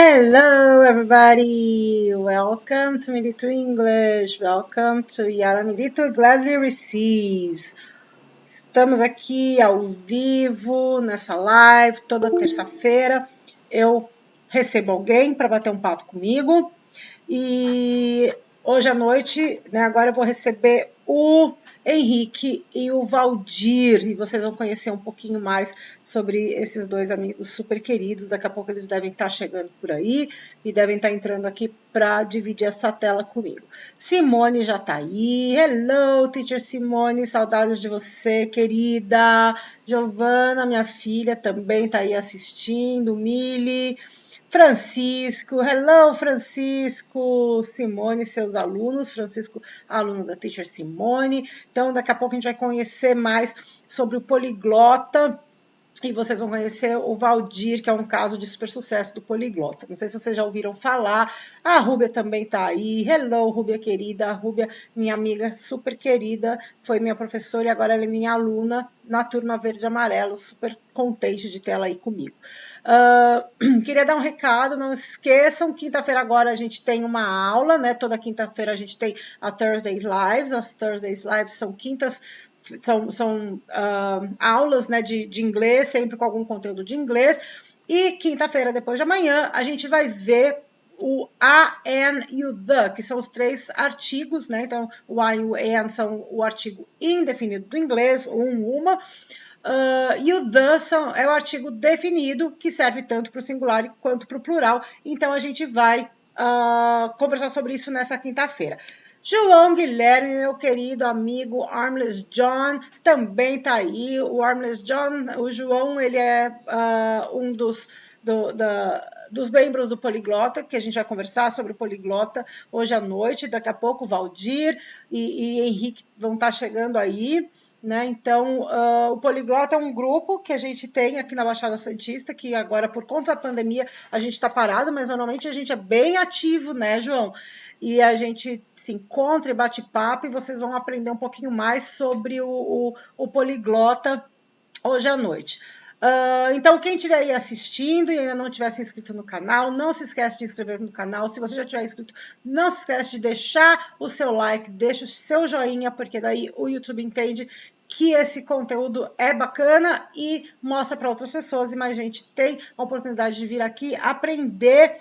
Hello, everybody! Welcome to Milito English. Welcome to Yara Milito Gladly Receives. Estamos aqui ao vivo nessa live toda terça-feira. Eu recebo alguém para bater um papo comigo e hoje à noite, agora eu vou receber o Henrique e o Valdir, e vocês vão conhecer um pouquinho mais sobre esses dois amigos super queridos. Daqui a pouco eles devem estar chegando por aí e devem estar entrando aqui para dividir essa tela comigo. Simone já está aí. Hello, teacher Simone, saudades de você, querida. Giovana, minha filha, também está aí assistindo. Mili. Francisco, hello Francisco, Simone, seus alunos, Francisco, aluno da teacher Simone. Então, daqui a pouco a gente vai conhecer mais sobre o poliglota e vocês vão conhecer o Valdir, que é um caso de super sucesso do poliglota. Não sei se vocês já ouviram falar. A Rúbia também tá aí. Hello, Rúbia querida. A Rúbia, minha amiga super querida, foi minha professora e agora ela é minha aluna na turma verde e amarelo. Super contente de ter ela aí comigo. Queria dar um recado, não esqueçam, quinta-feira agora a gente tem uma aula, né? Toda quinta-feira a gente tem a Thursday Lives. As Thursday Lives são quintas, são aulas, né, de inglês, sempre com algum conteúdo de inglês. E quinta-feira, depois de amanhã, a gente vai ver o a, an e o the, que são os três artigos, né? Então, o a e o an são o artigo indefinido do inglês, uma. E o the é o artigo definido, que serve tanto para o singular quanto para o plural. Então, a gente vai conversar sobre isso nessa quinta-feira. João Guilherme, meu querido amigo Armless John, também tá aí. O Armless John, o João, ele é um dos membros do Poliglota, que a gente vai conversar sobre o Poliglota hoje à noite. Daqui a pouco o Valdir e Henrique vão estar chegando aí, né? Então, o Poliglota é um grupo que a gente tem aqui na Baixada Santista, que agora, por conta da pandemia, a gente está parado, mas normalmente a gente é bem ativo, né, João? E a gente se encontra e bate papo, e vocês vão aprender um pouquinho mais sobre o Poliglota hoje à noite. Então, quem estiver aí assistindo e ainda não tiver se inscrito no canal, não se esquece de inscrever no canal. Se você já tiver inscrito, não se esquece de deixar o seu like, deixa o seu joinha, porque daí o YouTube entende que esse conteúdo é bacana e mostra para outras pessoas, e mais gente tem a oportunidade de vir aqui aprender,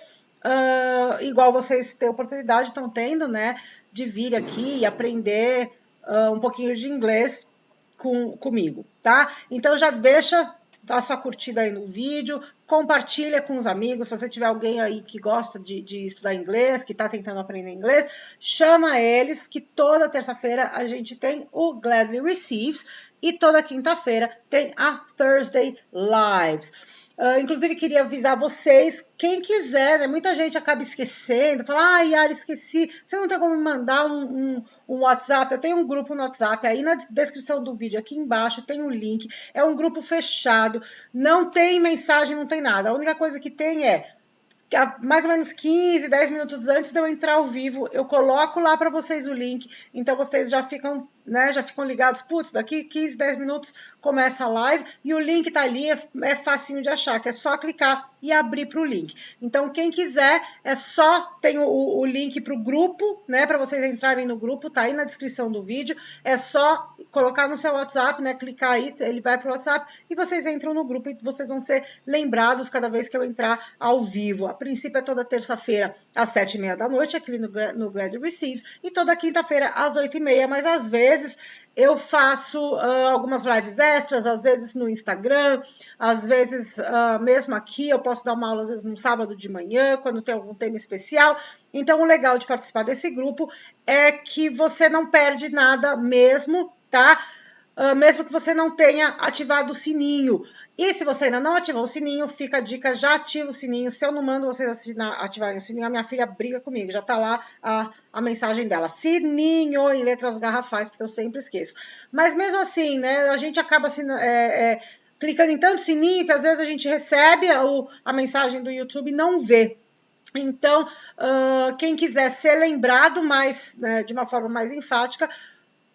igual vocês têm a oportunidade, estão tendo, né, de vir aqui e aprender um pouquinho de inglês comigo, tá? Então já deixa a sua curtida aí no vídeo, compartilha com os amigos. Se você tiver alguém aí que gosta de estudar inglês, que está tentando aprender inglês, chama eles, que toda terça-feira a gente tem o Gladly Receives e toda quinta-feira tem a Thursday Lives. Inclusive, queria avisar vocês, quem quiser, né? Muita gente acaba esquecendo, fala, Yara, esqueci, você não tem como me mandar um WhatsApp? Eu tenho um grupo no WhatsApp, aí na descrição do vídeo, aqui embaixo, tem um link, é um grupo fechado, não tem mensagem, não tem nada, a única coisa que tem é, mais ou menos 15, 10 minutos antes de eu entrar ao vivo, eu coloco lá para vocês o link, então vocês já ficam, né, já ficam ligados, putz, daqui 15, 10 minutos começa a live, e o link tá ali, é facinho de achar, que é só clicar e abrir para o link. Então, quem quiser, é só, tem o link para o grupo, né, para vocês entrarem no grupo, tá aí na descrição do vídeo, é só colocar no seu WhatsApp, né, clicar aí, ele vai para o WhatsApp, e vocês entram no grupo, e vocês vão ser lembrados cada vez que eu entrar ao vivo. A princípio é toda terça-feira às 7h30 da noite, aqui no Glad Receives, e toda quinta-feira às 8h30, mas às vezes eu faço algumas lives extras, às vezes no Instagram, às vezes mesmo aqui, eu posso dar uma aula às vezes no sábado de manhã, quando tem algum tema especial. Então, o legal de participar desse grupo é que você não perde nada mesmo, tá? Mesmo que você não tenha ativado o sininho. E se você ainda não ativou o sininho, fica a dica, já ativa o sininho. Se eu não mando vocês ativarem o sininho, a minha filha briga comigo. Já tá lá a mensagem dela. Sininho em letras garrafais, porque eu sempre esqueço. Mas mesmo assim, né, a gente acaba clicando em tanto sininho que às vezes a gente recebe a mensagem do YouTube e não vê. Então, quem quiser ser lembrado mais, né, de uma forma mais enfática,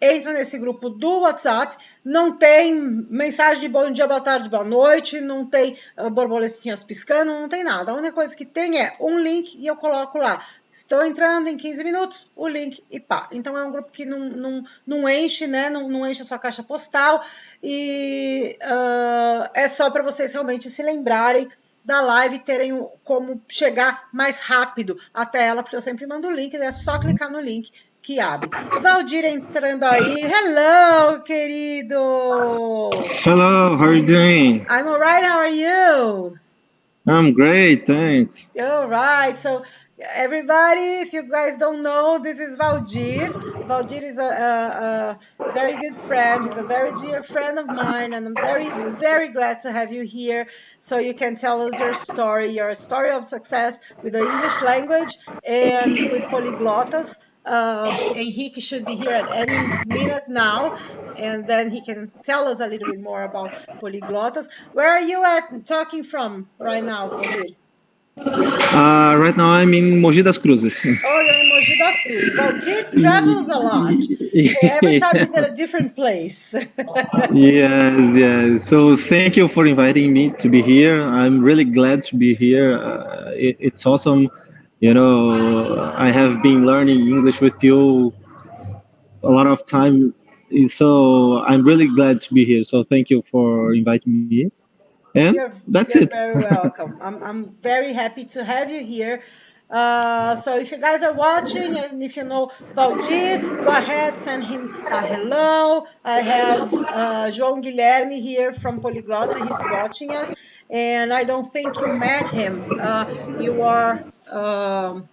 entra nesse grupo do WhatsApp, não tem mensagem de bom dia, boa tarde, boa noite, não tem borboletinhas piscando, não tem nada. A única coisa que tem é um link e eu coloco lá. Estou entrando em 15 minutos, o link e pá. Então é um grupo que não enche, né? Não enche a sua caixa postal e é só para vocês realmente se lembrarem da live, terem como chegar mais rápido até ela, porque eu sempre mando o link, é só clicar no link que abre. Valdir entrando aí. Hello, querido! Hello, how are you doing? I'm alright, how are you? I'm great, thanks. Alright, so everybody, if you guys don't know, this is Valdir. Valdir is a very good friend. He's a very dear friend of mine, and I'm very, very glad to have you here so you can tell us your story of success with the English language and with polyglotas. Henrique should be here at any minute now, and then he can tell us a little bit more about polyglotas. Where are you talking from right now, Valdir? Right now I'm in Mogi das Cruzes. Oh, you're in Mogi das Cruzes. Valdir travels a lot. Every time he's at a different place. Yes. So thank you for inviting me to be here. I'm really glad to be here. It's awesome. You know, I have been learning English with you a lot of time. So I'm really glad to be here. So thank you for inviting me. And that's it. You're very welcome. I'm very happy to have you here. So if you guys are watching and if you know Valdir, go ahead, send him a hello. I have João Guilherme here from Poliglota. He's watching us, and I don't think you met him.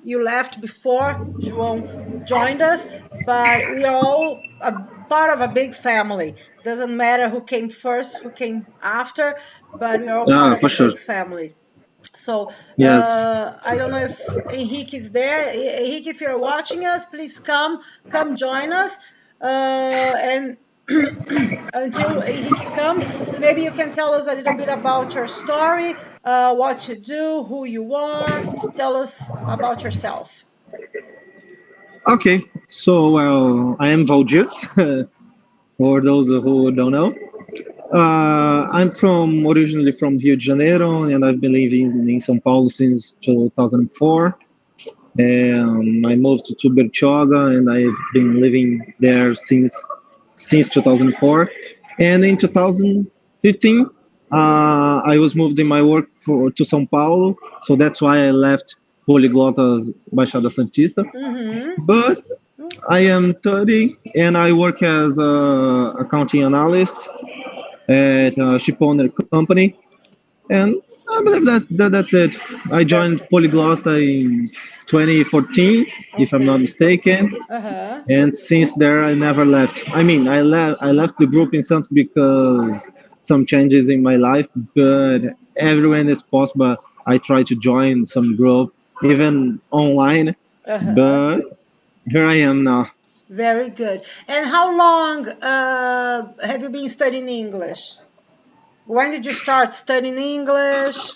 You left before João joined us, but we are all part of a big family. Doesn't matter who came first, who came after, but we're all part of a big family. So yes. I don't know if Henrique is there. Henrique, if you're watching us, please come join us. And until Henrique comes, maybe you can tell us a little bit about your story, what you do, who you are. Tell us about yourself. Okay, so I am Valdir, for those who don't know. I'm originally from Rio de Janeiro, and I've been living in São Paulo since 2004. And I moved to Bertioga, and I've been living there since 2004. And in 2015, I was moved in my work to São Paulo, so that's why I left Poliglota Baixada Santista. Mm-hmm. But I am 30, and I work as an accounting analyst at a shipowner company, and I believe that's it. I joined Poliglota in 2014, if I'm not mistaken, and since there I never left. I mean, I left the group in some because some changes in my life, but everywhere is possible I try to join some group, even online. But here I am now. Very good. And how long have you been studying English? When did you start studying English?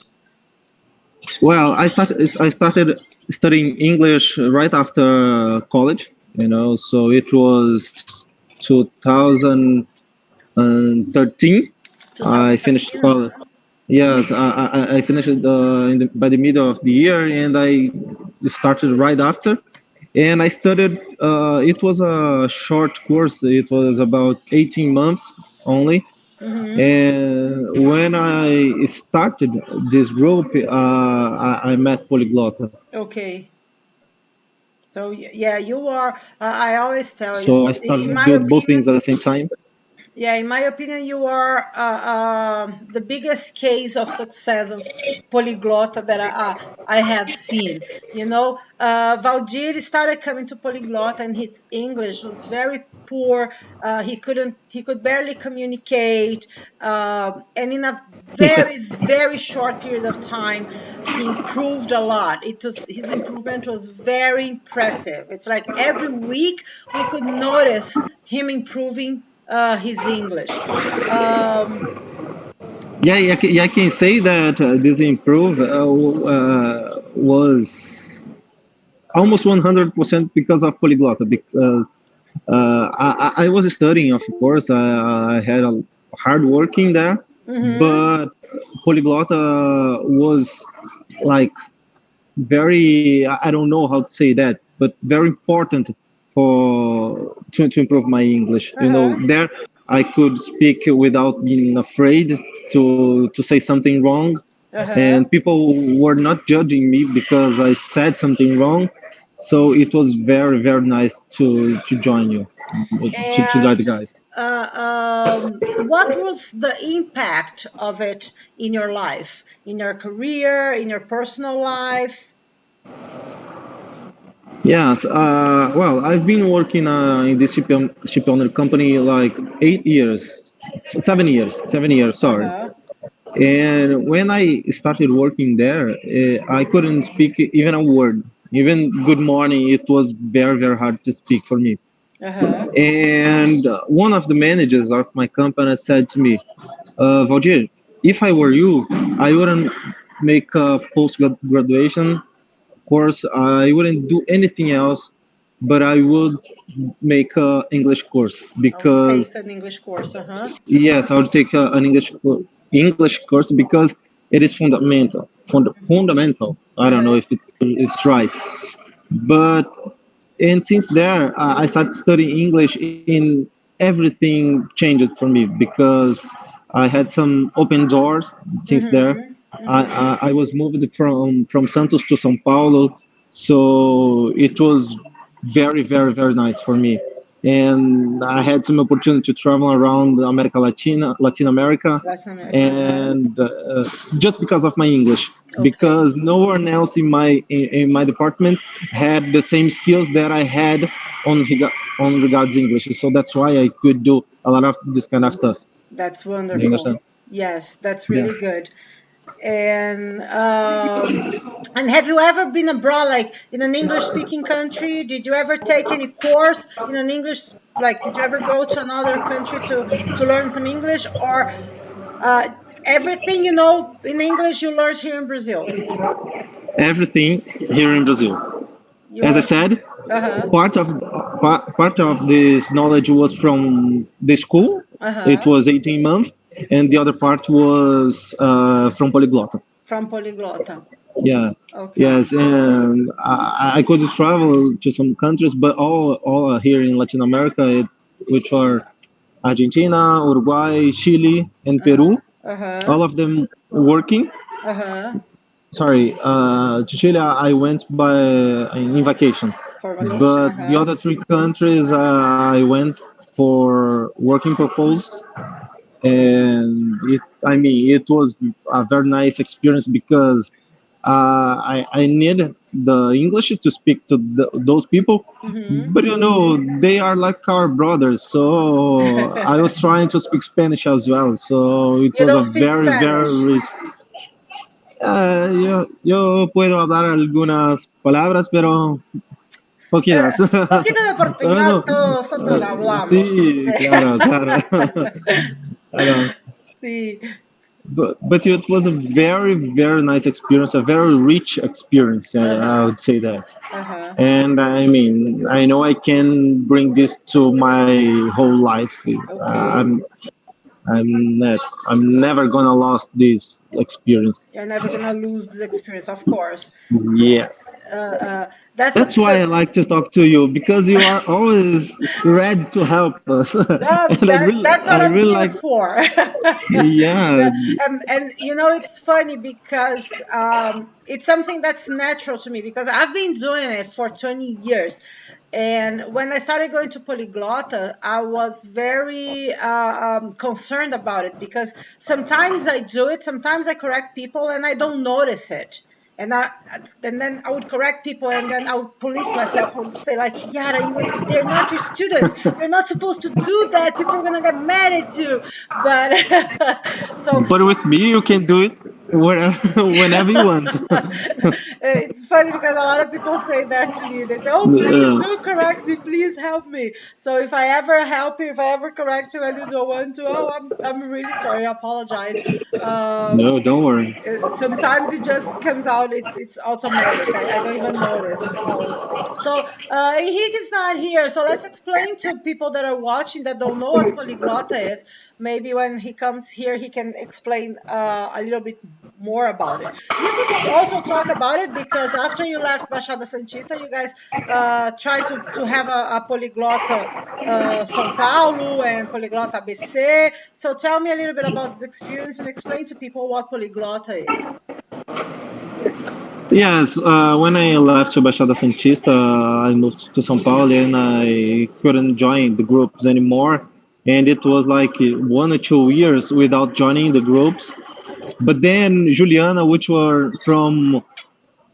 Well, I started studying English right after college, you know, so it was 2013. I finished college. Yes, I finished by the middle of the year, and I started right after. And I studied, it was a short course. It was about 18 months only. Mm-hmm. And when I started this group, I met Poliglota. Okay. So, yeah, you are, I always tell you. So I started doing both things at the same time. Yeah, in my opinion, you are the biggest case of success of Poliglota that I have seen. You know, Valdir started coming to Poliglota, and his English was very poor. He could barely communicate, and in a very, very short period of time, he improved a lot. His improvement was very impressive. It's like every week we could notice him improving his English. I can say that this improve was almost 100% because of Poliglota. Because I was studying, of course. I had a hard working there, but Poliglota was like very, I don't know how to say that, but very important to improve my English. You know, there I could speak without being afraid to say something wrong, and people were not judging me because I said something wrong. So it was very very nice to join you, to join the And guys. what was the impact of it in your life, in your career, in your personal life? Yes, well, I've been working in this ship owner company like 8 years, 7 years, sorry. And when I started working there, I couldn't speak even a word. Even good morning, it was very, very hard to speak for me. And one of the managers of my company said to me, Valdir, if I were you, I wouldn't make a post graduation course. I wouldn't do anything else, but I would make a English course because Take an English course. yes, I would take an English course because it is fundamental. Fundamental. I don't know if it's right, but and since there I started studying English. In everything changed for me because I had some open doors since there. I was moved from Santos to São Paulo, so it was very very very nice for me, and I had some opportunity to travel around Latin America, and just because of my English, because no one else in my department had the same skills that I had on regards English, so that's why I could do a lot of this kind of stuff. That's You wonderful. understand? Yes, that's really good. And have you ever been abroad, like in an English-speaking country? Did you ever take any course in an English, like did you ever go to another country to learn some English, or everything you know in English you learned here in Brazil? Everything here in Brazil. As I said, part of this knowledge was from the school. It was 18 months, and the other part was from Poliglota. From Poliglota. Yeah. Yes, and I could travel to some countries, but all here in Latin America, which are Argentina, Uruguay, Chile, and Peru. All of them working. Sorry, to Chile I went in vacation, but the other three countries I went for working purpose, and it was a very nice experience because I need the English to speak to those people, but they are like our brothers, so I was trying to speak Spanish as well, so it was a very very rich. Yo puedo hablar algunas palabras, pero poquitas. Poquito de portuñol, todos nosotros hablamos. Sí, claro, claro. Sí. But it was a very, very nice experience, a very rich experience, I would say that. And I know I can bring this to my whole life. I'm never gonna lose this experience. You're never gonna lose this experience, of course. Yes. That's why I like to talk to you, because you are always ready to help us. That's what I'm here for. Yeah. And it's funny because it's something that's natural to me because I've been doing it for 20 years. And when I started going to Poliglota, I was very concerned about it because sometimes I do it, sometimes I correct people and I don't notice it. And then I would correct people, and then I would police myself. I would say like, Yara, they're not your students. You're not supposed to do that. People are gonna get mad at you. But But with me, you can do it. Whenever you want. It's funny because a lot of people say that to me. They say, "Oh, please do correct me. Please help me." So if I ever help you, if I ever correct you and you don't want to, I'm really sorry. I apologize. No, don't worry. Sometimes it just comes out. It's automatic. I don't even notice. So Henrique is not here. So let's explain to people that are watching that don't know what polyglotta is. Maybe when he comes here, he can explain a little bit more about it. You could also talk about it because after you left Baixada Santista, you guys tried to have a Poliglota São Paulo and Poliglota BS. So tell me a little bit about this experience and explain to people what Poliglota is. Yes, when I left Baixada Santista, I moved to São Paulo and I couldn't join the groups anymore. And it was like 1 or 2 years without joining the groups. But then Juliana, which were from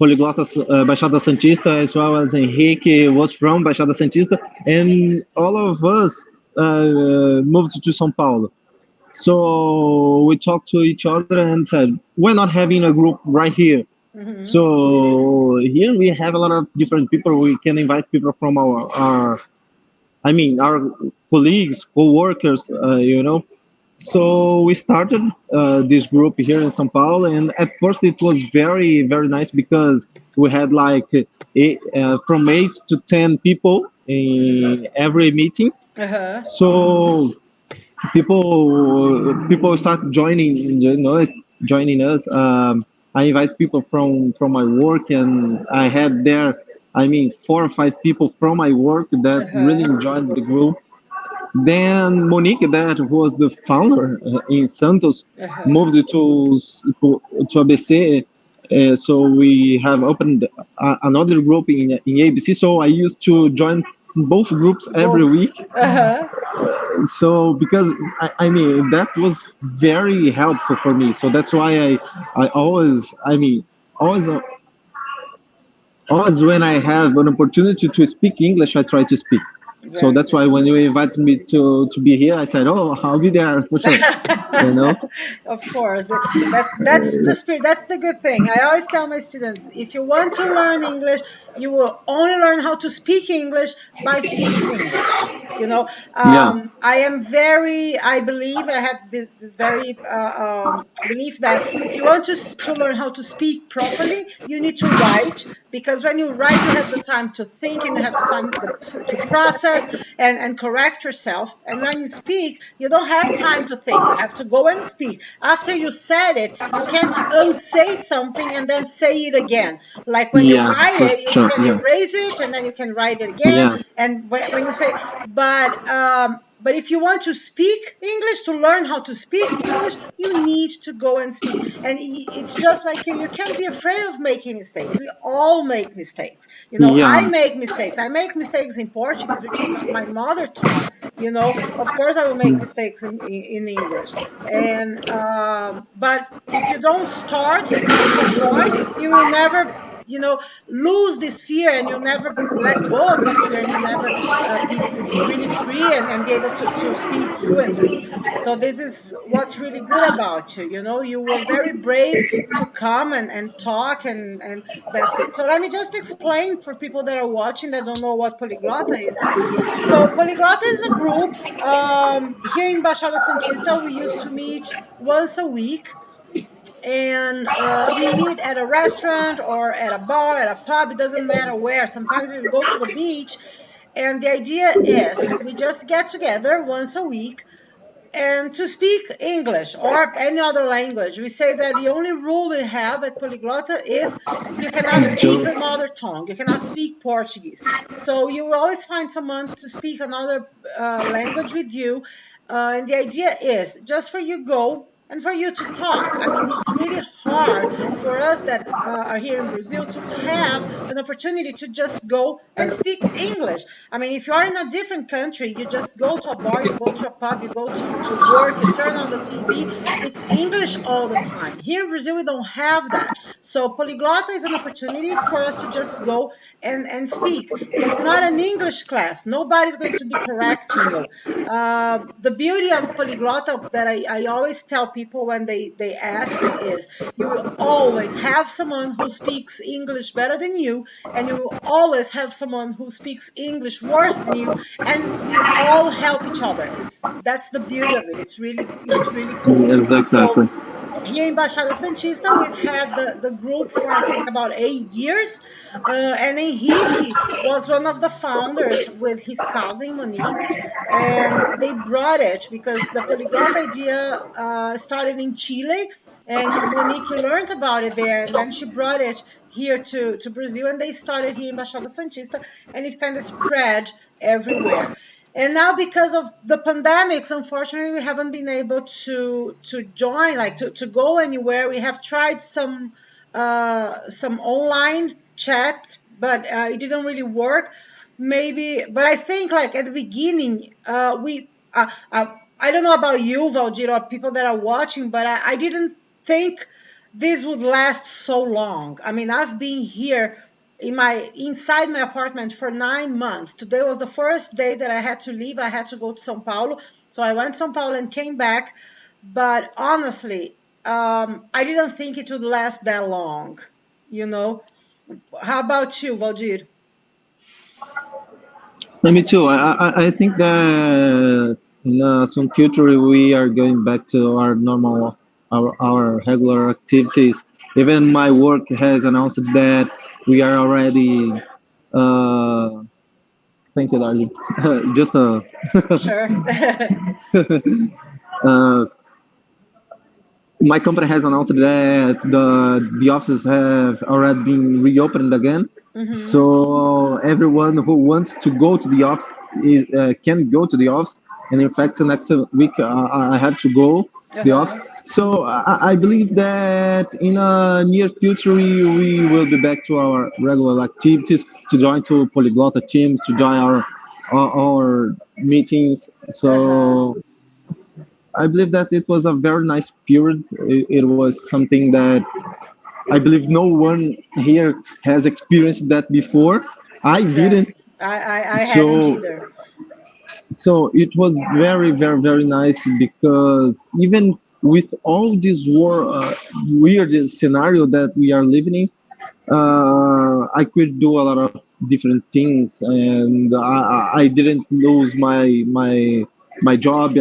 Poliglota Baixada Santista, as well as Henrique was from Baixada Santista, and all of us moved to São Paulo. So we talked to each other and said, we're not having a group right here. Mm-hmm. So here we have a lot of different people. We can invite people from our colleagues, co-workers, So we started this group here in São Paulo, and at first it was very, very nice because we had like from 8 to 10 people in every meeting. Uh-huh. So people start joining us. I invite people from my work, and I had there, 4 or 5 people from my work that really enjoyed the group. Then Monique, that was the founder in Santos, moved to ABC. So we have opened another group in ABC. So I used to join both groups every week. So because that was very helpful for me. So that's why I always when I have an opportunity to speak English, I try to speak. So that's why when you invited me to be here, I said, "Oh, I'll be there for sure." Of course, that's the spirit. That's the good thing. I always tell my students, if you want to learn English, you will only learn how to speak English by speaking English. I believe I have this very belief that if you want to learn how to speak properly, you need to write, because when you write, you have the time to think and you have the time to process and correct yourself. And when you speak, you don't have time to think. You have to go and speak. After you said it, you can't unsay something and then say it again. Like when you write it, you can erase it and then you can write it again. And when you say, but if you want to speak English, to learn how to speak English, you need to go and speak. And it's just like you can't be afraid of making mistakes. We all make mistakes. I make mistakes. I make mistakes in Portuguese, which is my mother tongue. Of course I will make mistakes in English. And but if you don't start at some point, you will never lose this fear, and you'll never let go of this fear, and you'll never be really free and be able to speak fluently. So this is what's really good about you. You were very brave to come and talk, and that's it. So let me just explain for people that are watching that don't know what Poliglota is. So Poliglota is a group here in Baixada Santista. We used to meet once a week. And we meet at a restaurant or at a bar, at a pub, it doesn't matter where. Sometimes we go to the beach. And the idea is we just get together once a week and to speak English or any other language. We say that the only rule we have at Poliglota is you cannot speak your mother tongue. You cannot speak Portuguese. So you will always find someone to speak another language with you. And the idea is just for you go and for you to talk. It's really hard for us that are here in Brazil to have an opportunity to just go and speak English. I mean, if you are in a different country, you just go to a bar, you go to a pub, you go to work, you turn on the TV, it's English all the time. Here in Brazil, we don't have that. So Poliglota is an opportunity for us to just go and speak. It's not an English class. Nobody's going to be correcting you. The beauty of Poliglota that I always tell people when they ask me is you will always have someone who speaks English better than you, and you will always have someone who speaks English worse than you, and we all help each other. That's the beauty of it. It's really cool. Exactly. So, here in Baixada Santista, we've had the group for I think about 8 years, and Henrique was one of the founders with his cousin Monique, and they brought it because the polyglot idea started in Chile, and Monique learned about it there, and then she brought it here to Brazil, and they started here in Baixada Santista, and it kind of spread everywhere. And now, because of the pandemics, unfortunately, we haven't been able to join, like to go anywhere. We have tried some online chats, but it didn't really work. Maybe, but I think like at the beginning, I don't know about you, Valdir, or people that are watching, but I didn't think this would last so long. I mean, I've been here inside my apartment for 9 months. Today was the first day that I had to leave. I had to go to São Paulo. So I went to São Paulo and came back. But honestly, I didn't think it would last that long, you know. How about you, Valdir? Me too. I think that in some future we are going back to our normal, our regular activities. Even my work has announced that we are already. Thank you, darling. Just Sure. My company has announced that the offices have already been reopened again. Mm-hmm. So everyone who wants to go to the office can go to the office. And in fact, next week I have to go to the office. So I believe that in a near future we will be back to our regular activities, to join to Poliglota teams, to join our meetings. So I believe that it was a very nice period. It was something that I believe no one here has experienced that before. I didn't. I hadn't either. So it was very, very, very nice, because even with all this weird scenario that we are living in, I could do a lot of different things, and I didn't lose my job.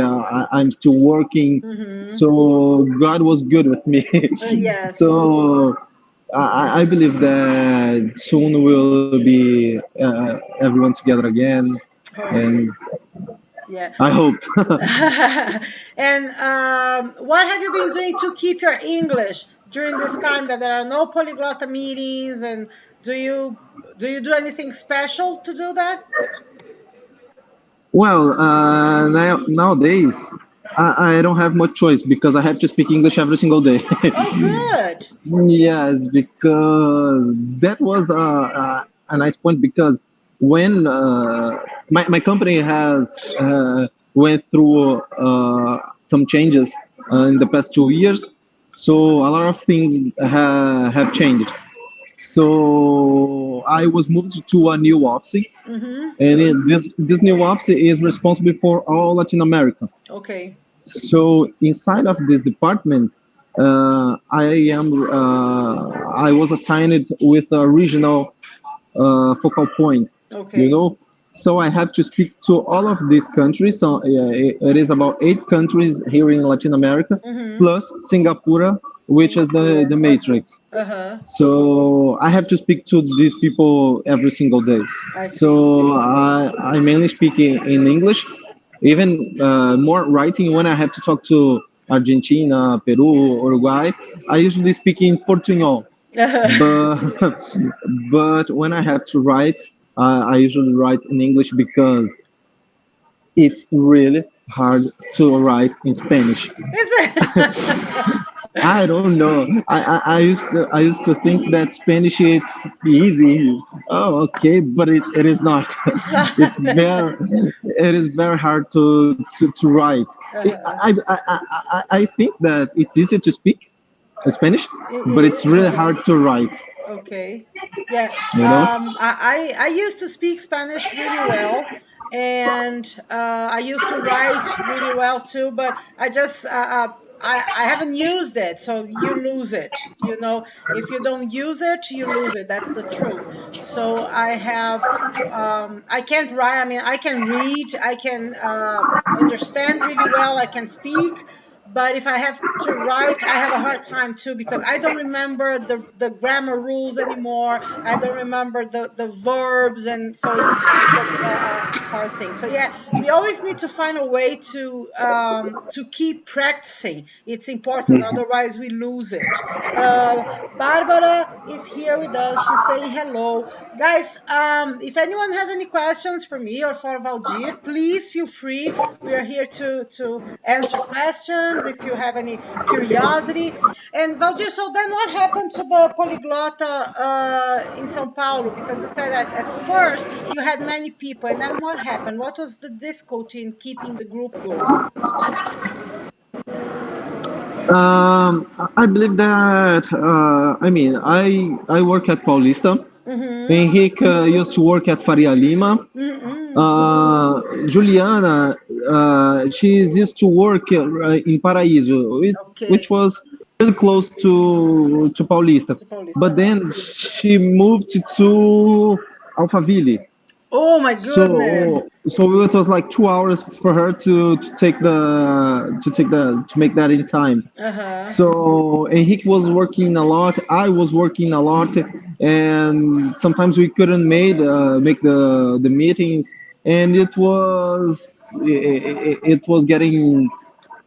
I'm still working. Mm-hmm. So God was good with me. Yes. So I believe that soon we'll be everyone together again. And yeah, I hope. And what have you been doing to keep your English during this time that there are no Poliglota meetings? And do you do anything special to do that? Well, nowadays I don't have much choice, because I have to speak English every single day. Oh, good. Yes, because that was a nice point, because when my company has went through some changes in the past 2 years, so a lot of things have changed. So I was moved to a new office, Mm-hmm. and this new office is responsible for all Latin America. Okay. So inside of this department, I was assigned with a regional focal point. Okay. You know, so I have to speak to all of these countries. So it is about 8 countries here in Latin America, Mm-hmm. plus Singapore, which is the matrix. Uh-huh. So I have to speak to these people every single day. So I mainly speak in English, even more writing when I have to talk to Argentina, Peru, Uruguay. I usually speak in Portuñol. But when I have to write, I usually write in English, because it's really hard to write in Spanish. Is it? I don't know. I used to think that Spanish it's easy. Oh, okay, but it is not. It's not. It is very hard to write. Uh-huh. I think that it's easy to speak Spanish, It but it's is. really Uh-huh. hard to write. Okay. Yeah. You know. I used to speak Spanish really well, and I used to write really well too, but I haven't used it, so you lose it. You know, if you don't use it, you lose it. That's the truth. So I can't write. I mean, I can read, I can understand really well, I can speak, but if I have to write, I have a hard time too because I don't remember the grammar rules anymore. I don't remember the verbs, and so it's a hard thing. So yeah, we always need to find a way to keep practicing. It's important, otherwise we lose it. Barbara is here with us. She's saying hello, guys. If anyone has any questions for me or for Valdir, please feel free. We are here to answer questions if you have any curiosity. And Valdir, so then what happened to the Poliglota in São Paulo? Because you said that at first you had many people, and then what happened? What was the difficulty in keeping the group going? I believe that. I work at Paulista. Mm-hmm. Henrique used to work at Faria Lima. Mm-hmm. Juliana, she's used to work in Paraíso, Okay. which was really close to Paulista. To Paulista. But then she moved to Alphaville. Oh my goodness. So it was like 2 hours for her to make that in time. Uh-huh. So Henrique was working a lot. I was working a lot, and sometimes we couldn't make the meetings, and it was getting.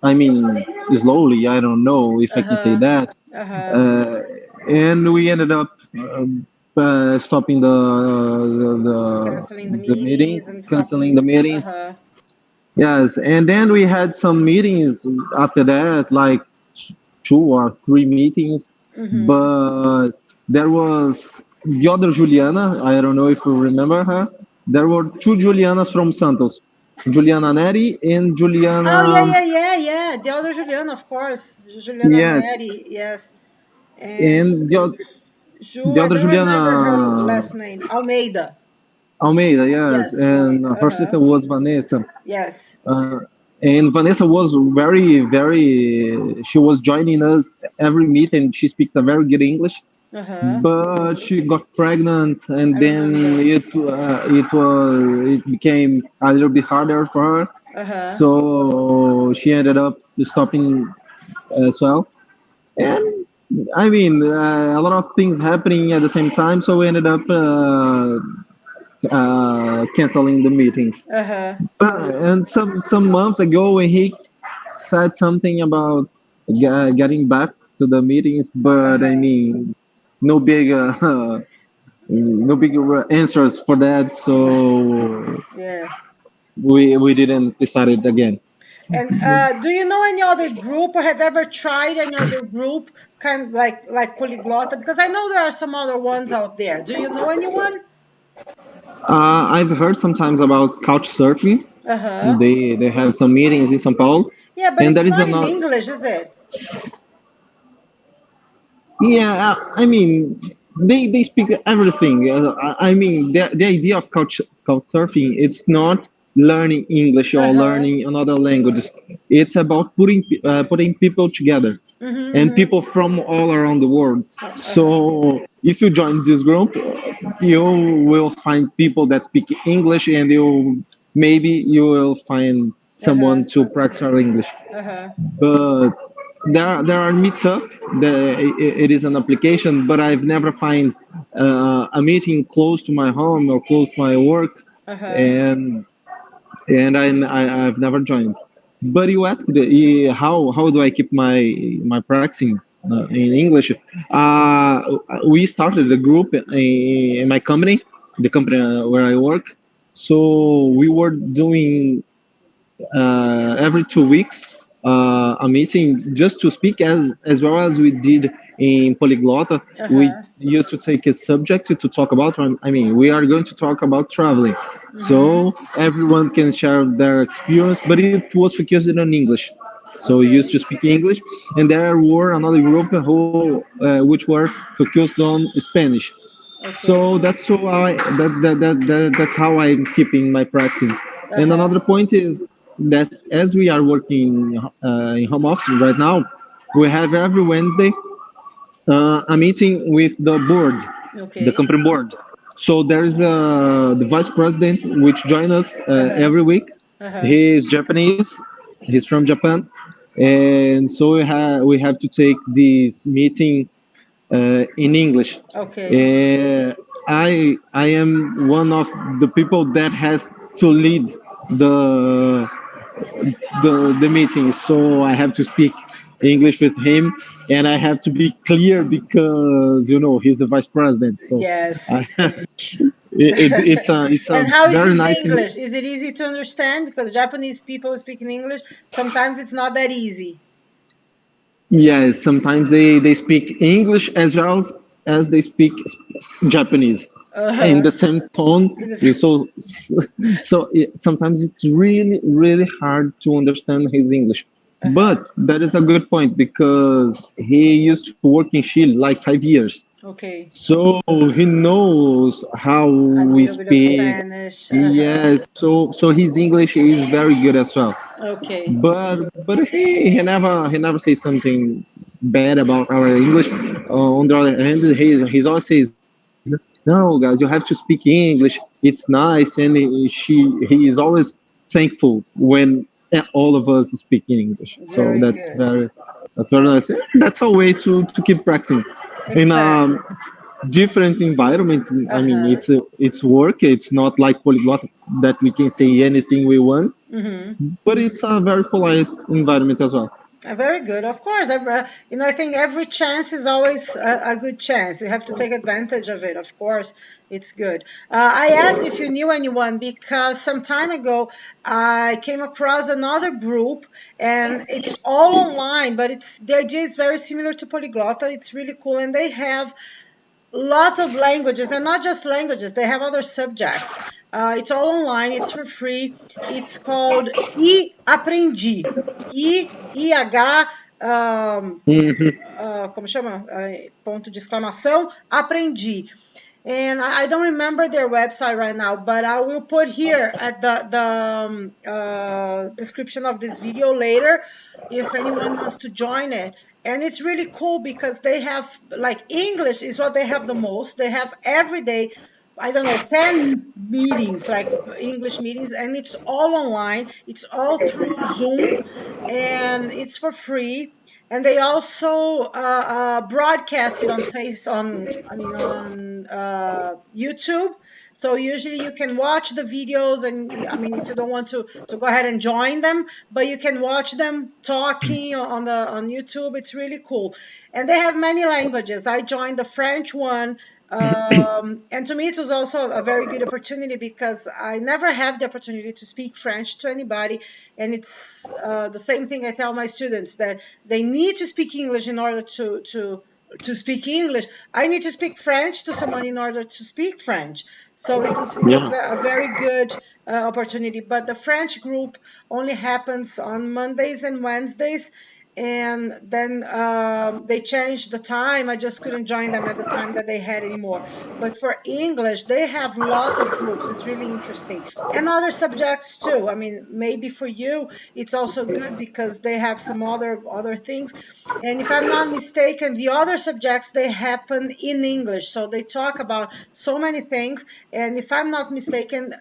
I mean, slowly. I don't know if I can say Uh-huh. that. Uh-huh. Uh, and we ended up stopping Canceling the the meeting, meetings and canceling stopping. the meetings. Uh-huh. Yes, and then we had some meetings after that, like 2 or 3 meetings. Mm-hmm. But there was the other Juliana. I don't know if you remember her. There were two Julianas from Santos, Juliana Neri and Oh yeah, Juliana. yeah, yeah, yeah. The other Juliana, of course. Juliana Yes, Neri, yes. And and Ju, the I other don't remember her Juliana last name. Almeida. Almeida. Yes, Yes, and Almeida. her Uh-huh. sister was Vanessa. Yes. Uh, and Vanessa was very, very. She was joining us every meet, and she speaks a very good English. Uh-huh. But she got pregnant, and I then remember. it became a little bit harder for her. Uh-huh. So she ended up stopping as well. And I mean, a lot of things happening at the same time, so we ended up canceling the meetings. Uh-huh. And some months ago, when he said something about getting back to the meetings, but I Uh-huh. mean, no big no big answers for that, so Yeah. we didn't decide it again. And do you know any other group, or have ever tried any other group, kind of like Polyglotta? Because I know there are some other ones out there. Do you know anyone? I've heard sometimes about couch surfing. Uh-huh. They have some meetings in São Paulo, Yeah, but and it's there is not in another. English, is it? Yeah, I mean, they speak everything. I mean, the idea of couch surfing, it's not learning English or Uh-huh. learning another language. It's about putting people together, Mm-hmm, and mm-hmm. people from all around the world. So, uh-huh. So if you join this group, you will find people that speak English, and you will find Uh-huh. someone to practice our English. Uh-huh. But there are meetup. It is an application, but I've never find a meeting close to my home or close to my work, Uh-huh. and I've never joined. But you asked how do I keep my practicing in English? We started a group in my company, the company where I work. So we were doing every 2 weeks. a meeting just to speak, as well as we did in Poliglota. We used to take a subject to talk about. I mean, we are going to talk about traveling, so everyone can share their experience, but it was focused on English. So we used to speak English, and there were another group which were focused on Spanish. So that's that's how I'm keeping my practice. And another point is that as we are working in home office right now, we have every Wednesday a meeting with the board, the company board. So there's the vice president which joins us every week. He is Japanese. He's from Japan, and so we have to take this meeting in English. I am one of the people that has to lead the the meeting, so I have to speak English with him, and I have to be clear because he's the vice president. So it's a and how is very his nice English? Is it easy to understand? Because Japanese people speak in English. Sometimes it's not that easy. Yes, sometimes they speak English as well as they speak Japanese in the same tone. Sometimes it's really hard to understand his English. But that is a good point because he used to work in Chile like 5 years. So he knows how we speak. Yes, so his English is very good as well. But he never says something bad about our English. On the other hand, he's always says, "No, guys, you have to speak English. It's nice," and he is always thankful when all of us speak in English. So that's very nice. That's a way to keep practicing in a different environment. I mean, it's work. It's not like Polyglot that we can say anything we want, but it's a very polite environment as well. Very good, of course. I think every chance is always a good chance. We have to take advantage of it. Of course, it's good. I asked if you knew anyone because some time ago I came across another group, and it's all online, but the idea is very similar to Poliglota. It's really cool, and they have lots of languages, and not just languages. They have other subjects. It's all online. It's for free. It's called Aprendi. IH, como chama? Ponto de exclamação, Aprendi. And I don't remember their website right now, but I will put here at the description of this video later if anyone wants to join it. And it's really cool because they have, like, English is what they have the most. They have every day, I don't know, 10 meetings, like English meetings, and it's all online. It's all through Zoom, and it's for free. And they also broadcast it on YouTube. So usually you can watch the videos, and I mean, if you don't want to go ahead and join them, but you can watch them talking on YouTube. It's really cool. And they have many languages. I joined the French one. And to me, it was also a very good opportunity because I never have the opportunity to speak French to anybody. And it's the same thing I tell my students, that they need to speak English in order to speak English. I need to speak French to someone in order to speak French. So it was a very good opportunity. But the French group only happens on Mondays and Wednesdays. And then they changed the time. I just couldn't join them at the time that they had anymore. But for English, they have lots of groups. It's really interesting. And other subjects too. I mean, maybe for you, it's also good because they have some other things. And if I'm not mistaken, the other subjects, they happen in English. So they talk about so many things. And if I'm not mistaken,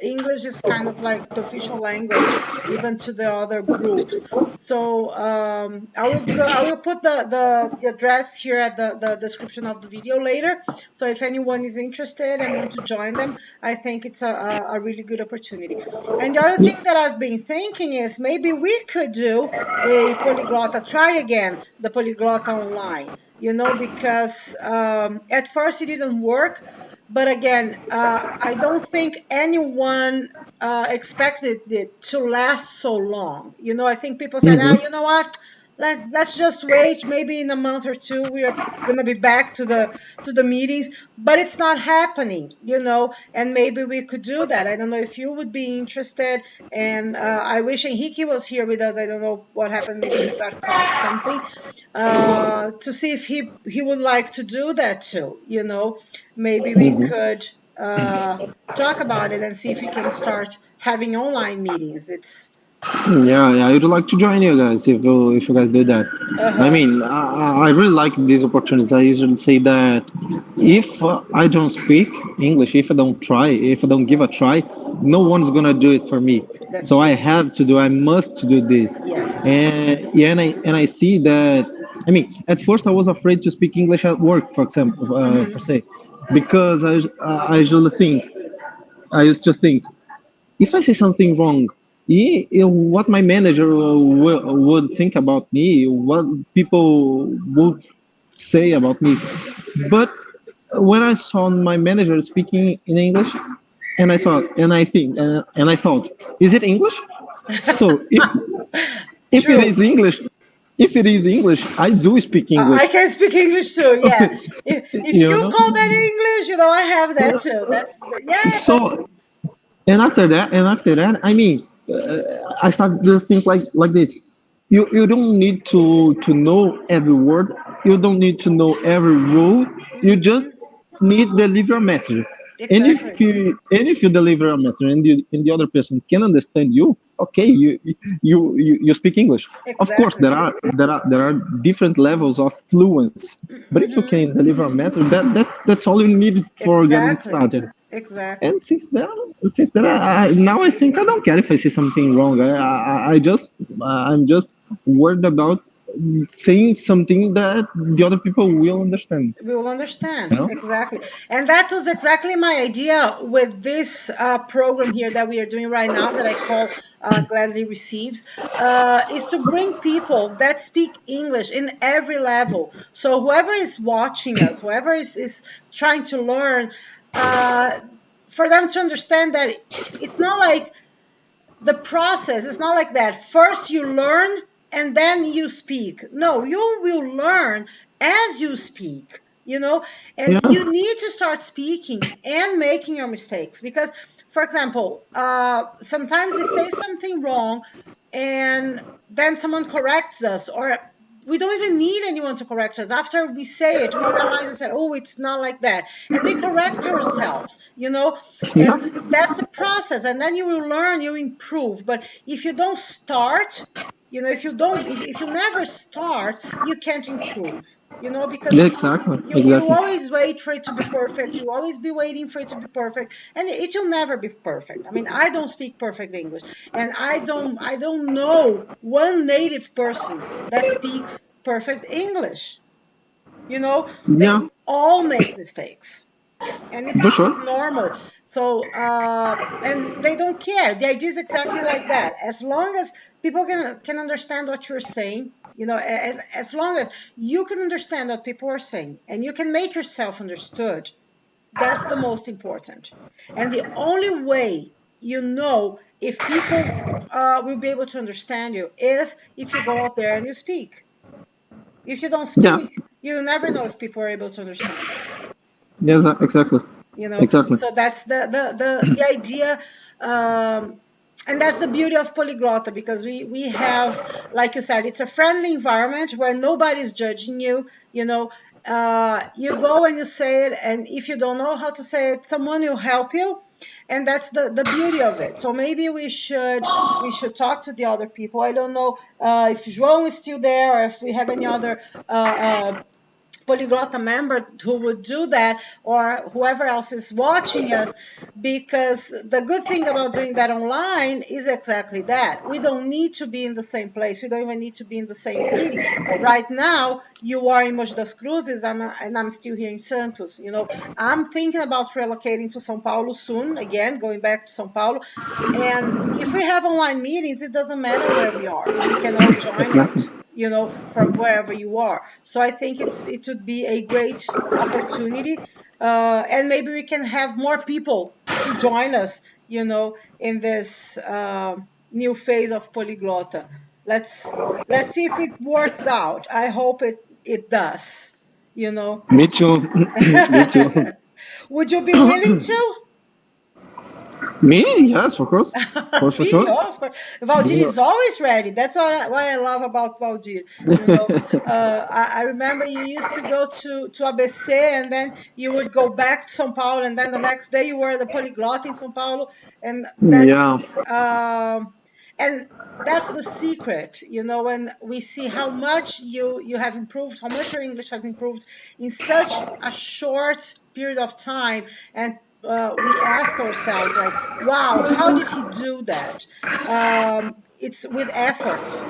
English is kind of like the official language, even to the other groups. So I will put the address here at the description of the video later. So if anyone is interested and want to join them, I think it's a really good opportunity. And the other thing that I've been thinking is maybe we could do a Poliglota, try again the Poliglota online, because at first it didn't work. But again, I don't think anyone expected it to last so long. I think people said, you know what? Let's just wait. Maybe in a month or two, we are going to be back to the meetings. But it's not happening, and maybe we could do that. I don't know if you would be interested. And I wish Henrique was here with us. I don't know what happened. Maybe he got caught something. To see if he would like to do that too. Maybe we could talk about it and see if we can start having online meetings. Yeah, I would like to join you guys if you guys do that. I mean, I really like these opportunities. I usually say that if I don't speak English, if I don't try, if I don't give a try, no one's gonna do it for me. So I have to do. I must do this. And I see that. I mean, at first I was afraid to speak English at work, for example, per se, because I used to think, if I say something wrong, what my manager would think about me, what people would say about me. But when I saw my manager speaking in English, and I thought, is it English? So if it is English, I do speak English. I can speak English too. Yeah. If you call that English, I have that too. So, and after that, I mean, I started to think like this. You don't need to know every word. You don't need to know every rule. You just need to deliver a message. Exactly. And if you deliver a message and the other person can understand you, okay, you speak English. Exactly. Of course, there are different levels of fluence, but if you can deliver a message, that's all you need for getting started. Exactly. And since then, now I think I don't care if I say something wrong. I'm just worried about saying something that the other people will understand. We will understand, exactly. And that was exactly my idea with this program here that we are doing right now, that I call Gladly Receives, is to bring people that speak English in every level. So whoever is watching us, whoever is trying to learn, for them to understand that it's not like the process, it's not like that. First you learn and then you speak. No, you will learn as you speak, and you need to start speaking and making your mistakes. Because, for example, sometimes we say something wrong and then someone corrects us, or we don't even need anyone to correct us. After we say it, we realize that, it's not like that. And we correct ourselves, and that's a process. And then you will learn, you improve. But if you don't start, if you never start, you can't improve, because you always wait for it to be perfect. You always be waiting for it to be perfect. And it will never be perfect. I mean, I don't speak perfect English, and I don't know one native person that speaks perfect English. They all make mistakes, and it's normal. So, and they don't care. The idea is exactly like that. As long as people can understand what you're saying, as long as you can understand what people are saying and you can make yourself understood, that's the most important. And the only way if people will be able to understand you is if you go out there and you speak. If you don't speak, you'll never know if people are able to understand you. Yes, exactly. Exactly. So that's the idea, and that's the beauty of Poliglota, because we have, like you said, it's a friendly environment where nobody's judging you. You go and you say it, and if you don't know how to say it, someone will help you, and that's the beauty of it. So maybe we should talk to the other people. I don't know if João is still there, or if we have any other Poliglota member who would do that, or whoever else is watching us, because the good thing about doing that online is exactly that. We don't need to be in the same place. We don't even need to be in the same city. Right now, you are in Mogi das Cruzes, and I'm still here in Santos. I'm thinking about relocating to São Paulo soon, again, going back to São Paulo. And if we have online meetings, it doesn't matter where we are. We can all join it. From wherever you are. So I think it would be a great opportunity And maybe we can have more people to join us, in this new phase of Poliglota. Let's see if it works out. I hope it does. Me too. Me too. Would you be willing to? Me? Yes, of course. For Me, sure. of course. Valdir is always ready. That's why I love about Valdir. I remember you used to go to ABC, and then you would go back to São Paulo, and then the next day you were the Poliglota in São Paulo, and and that's the secret, when we see how much you have improved, how much your English has improved in such a short period of time, and we ask ourselves, like, wow, how did he do that? It's with effort,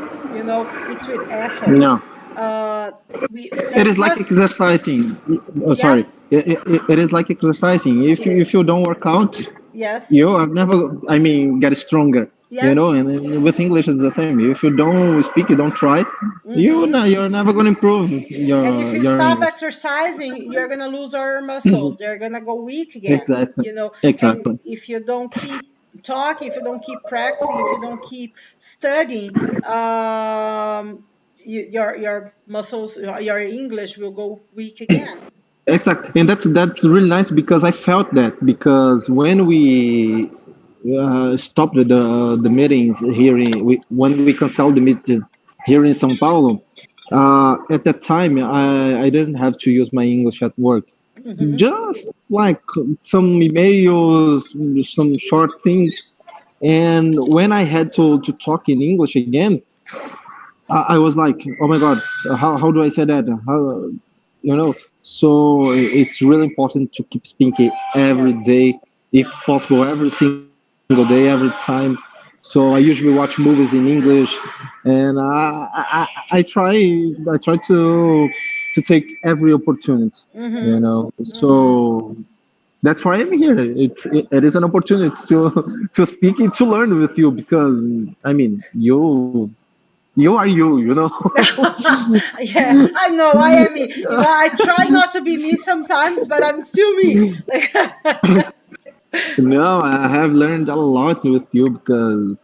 it's with effort. No. It is like exercising. Sorry. It is like exercising. If you don't work out, yes, you are never, get stronger. Yeah. And with English it's the same. If you don't speak, you don't try, you're never going to improve. And if you stop exercising, you're going to lose all your muscles. They're going to go weak again. Exactly. Exactly. And if you don't keep talking, if you don't keep practicing, if you don't keep studying, your muscles, your English will go weak again. Exactly. And that's really nice, because I felt that, because when we stopped the meetings here when we canceled the meeting here in São Paulo, at that time I didn't have to use my English at work. Just like some emails, some short things. And when I had to talk in English again, I was like, oh my God, how do I say that? So it's really important to keep speaking every day, if possible, every single day, every time. So I usually watch movies in English, and I try to take every opportunity, So that's why I'm here. It is an opportunity to speak and to learn with you, because you are you. Yeah, I know. I am me. I try not to be me sometimes, but I'm still me. No, I have learned a lot with you, because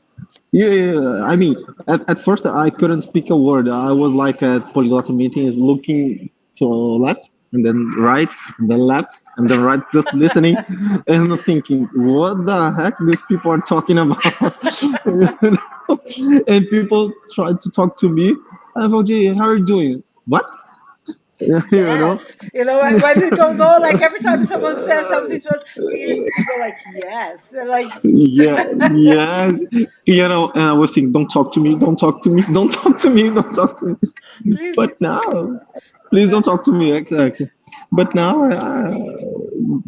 at first I couldn't speak a word. I was like at polyglot meetings, looking to left and then right and then left and then right, just listening and thinking, what the heck these people are talking about? And people tried to talk to me. Valdir, how are you doing? What? Yes. When we don't know, like every time someone says something to us, we used to go like, yes. Like, yes. I was saying, don't talk to me, don't talk to me, don't talk to me, don't talk to me. Please. But now, please don't talk to me, exactly. But now,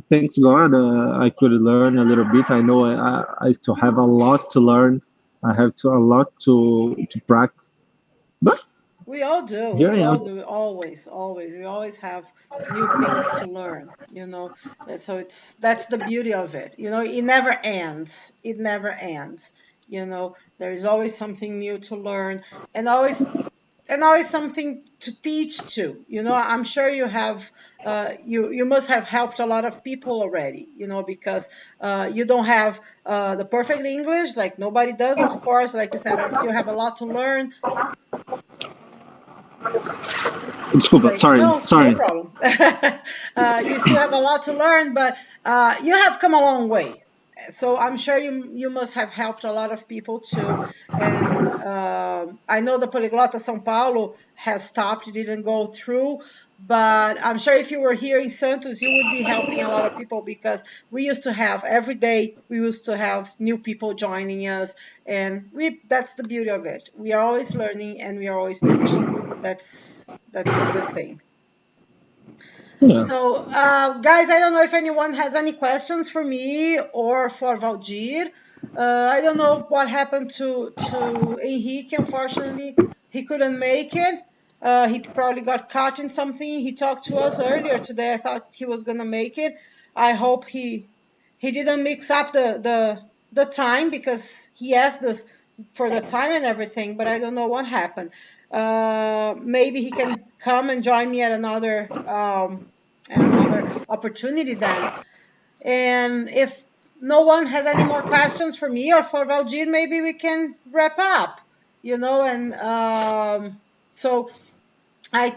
thanks God, I could learn a little bit. I know I still have a lot to learn. I have a lot to practice. But we all do. We all do. Always. We always have new things to learn, So that's the beauty of it. It never ends. It never ends. There is always something new to learn, and always something to teach too. I'm sure you have, you must have helped a lot of people already, because you don't have the perfect English, like nobody does, of course. Like you said, I still have a lot to learn. Desculpa, sorry. No problem. You still have a lot to learn, but you have come a long way. So I'm sure you must have helped a lot of people too. And I know the Poliglota São Paulo has stopped; it didn't go through. But I'm sure if you were here in Santos, you would be helping a lot of people, because we used to have every day. We used to have new people joining us, and that's the beauty of it. We are always learning and we are always teaching. That's the good thing. Yeah. So, guys, I don't know if anyone has any questions for me or for Valdir. I don't know what happened to Henrique. Unfortunately, he couldn't make it. He probably got caught in something. He talked to us earlier today. I thought he was gonna make it. I hope he didn't mix up the time, because he asked us for the time and everything, but I don't know what happened. Maybe he can come and join me at another opportunity then. And if no one has any more questions for me or for Valdir, maybe we can wrap up, and so I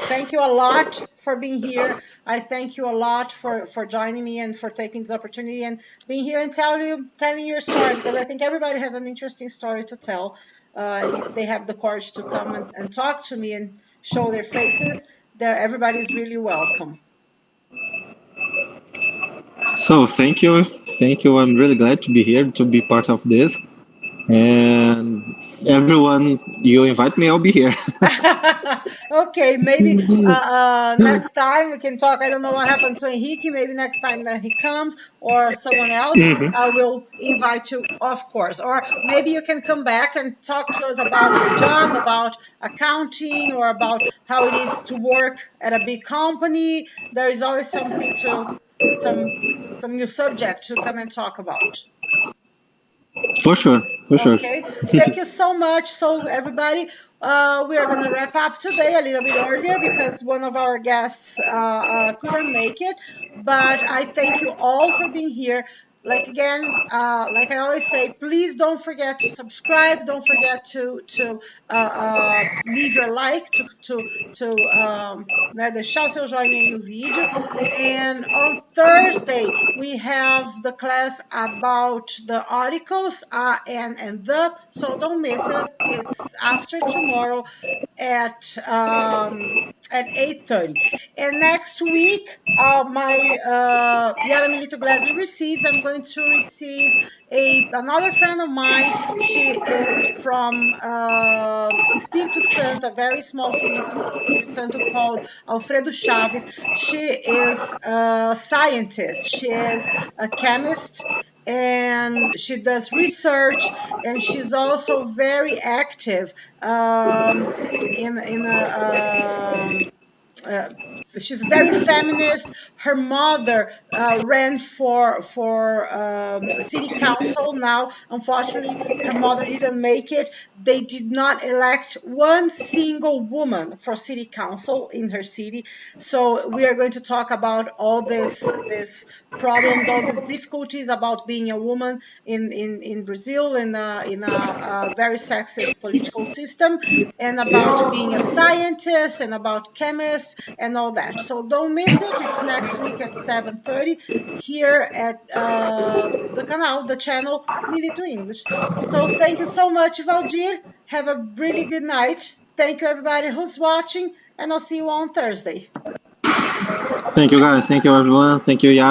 thank you a lot for being here. I thank you a lot for joining me and for taking this opportunity and being here and telling your story, because I think everybody has an interesting story to tell. And if they have the courage to come and talk to me and show their faces, everybody's really welcome. So thank you. I'm really glad to be here, to be part of this. And everyone you invite me, I'll be here. Okay, maybe next time we can talk. I don't know what happened to Henrique. Maybe next time that he comes or someone else, I will invite you, of course. Or maybe you can come back and talk to us about your job, about accounting, or about how it is to work at a big company. There is always something some new subject to come and talk about. For sure. Okay, thank you so much. So everybody, we are going to wrap up today a little bit earlier because one of our guests couldn't make it. But I thank you all for being here. Like I always say, please don't forget to subscribe. Don't forget to leave your like, deixar o seu joinha aí no vídeo. And on Thursday, we have the class about the articles, and the, so don't miss it. It's after tomorrow at 8:30. And next week, my Yara Milito gladly receives. I'm going to receive another friend of mine. She is from Espírito Santo, a very small city in Espírito Santo called Alfredo Chaves. She is a scientist. She is a chemist, and she does research, and she's also very active she's very feminist. Her mother ran for city council. Now, unfortunately, her mother didn't make it. They did not elect one single woman for city council in her city. So we are going to talk about all this problems, all these difficulties about being a woman in Brazil, in a very sexist political system, and about being a scientist, and about chemists, and all that. So don't miss it. It's next week at 7:30 here at the channel Milito English. So thank you so much, Valdir. Have a really good night. Thank you, everybody who's watching, and I'll see you on Thursday. Thank you, guys. Thank you, everyone. Thank you, Yara.